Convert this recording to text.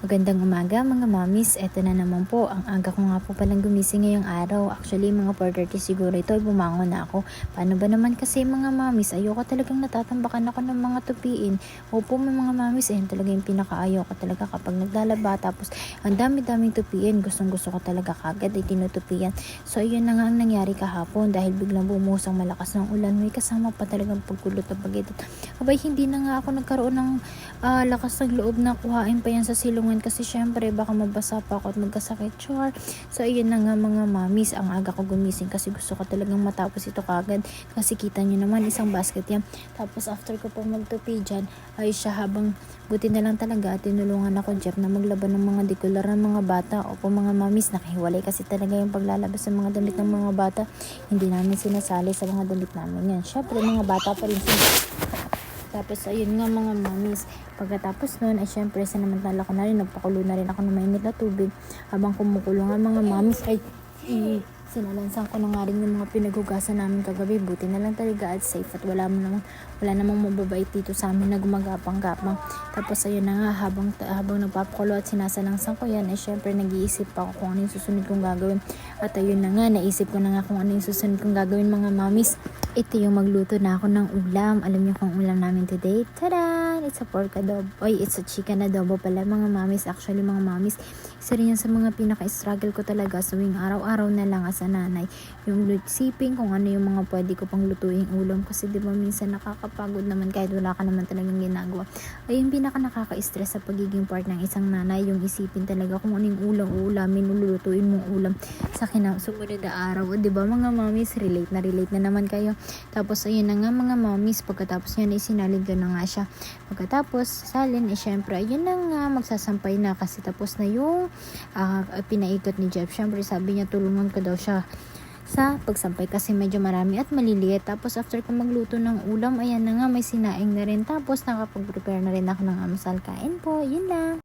Magandang umaga mga mamis, eto na naman po, ang aga ko nga po palang gumising ngayong araw. Actually mga 4:30 siguro ito, bumangon na ako. Paano ba naman kasi mga mamis, ayoko talagang natatambakan ako ng mga tupiin. Opo mga mamis, ayun talaga yung pinakaayaw ko talaga kapag naglalaba. Tapos ang dami-daming tupiin, gustong gusto ko talaga kagad ay tinutupian. So ayun na nga ang nangyari kahapon dahil biglang bumuhos ang malakas ng ulan. May kasama pa talagang pagkulot na pagidot. Abay hindi na nga ako nagkaroon ng lakas ng loob na kuhain pa yan sa silungan kasi syempre baka mabasa pa ako at magkasakit, char. So ayun na nga mga mamis, ang aga ko gumising kasi gusto ko talagang matapos ito kagad kasi kita nyo naman isang basket yan. Tapos after ko pa magtupi dyan ay siya, habang buti na lang talaga at tinulungan ako Jeff na maglaban ng mga dikular ng mga bata. Opo mga mamis, nakahiwalay kasi talaga yung paglalabas ng mga damit ng mga bata. Hindi namin sinasali sa mga damit namin yan, syempre mga bata pa rin sila. Tapos ayun nga mga mamis, pagkatapos nun ay syempre sinamantala ko na rin, nagpakulo na rin ako ng mainit na tubig. Habang kumukulo nga mga mamis ay sinalansan ko na nga rin yung mga pinaghugasan namin kagabi. Buti na lang talaga at safe at wala namang mababait dito sa amin na gumagapang-gapang. Tapos ayun na nga, habang nagpapakulo at sinasalansan ko yan ay syempre nag-iisip pa ako kung ano yung susunod kong gagawin. At ayun na nga, naisip ko na nga kung ano yung susunod kong gagawin mga mamis. Ito yung magluto na ako ng ulam. Alam niyo kung ulam namin today? Tada! It's a pork adobo. Oy, it's a chicken adobo pala mga mamis. Actually mga mamis, isa rin yan sa mga pinaka-struggle ko talaga sa araw-araw na lang as a nanay. Yung siping kung ano yung mga pwede ko pang lutuing ulam. Kasi di ba minsan nakakapagod naman kahit wala ka naman talagang ginagawa. Ay yung pinaka-nakaka-stress sa pagiging part ng isang nanay. Yung isipin talaga kung ano yung ulamin, lulutuin mong ulam sa sumunod na araw. O di ba mga mamis, relate na naman kayo. Tapos ayun na nga mga mamis, pagkatapos yan ay sinalid ko na nga siya. Pagkatapos salin ay syempre ayun na nga, magsasampay na kasi tapos na yung pinaikot ni Jeff. Syempre sabi niya tulungan ko daw siya sa pagsampay kasi medyo marami at maliliit. Tapos after ko magluto ng ulam, ayan na nga, may sinaing na rin. Tapos nakapag-prepare na rin ako ng almusal. Kain po, yun lang.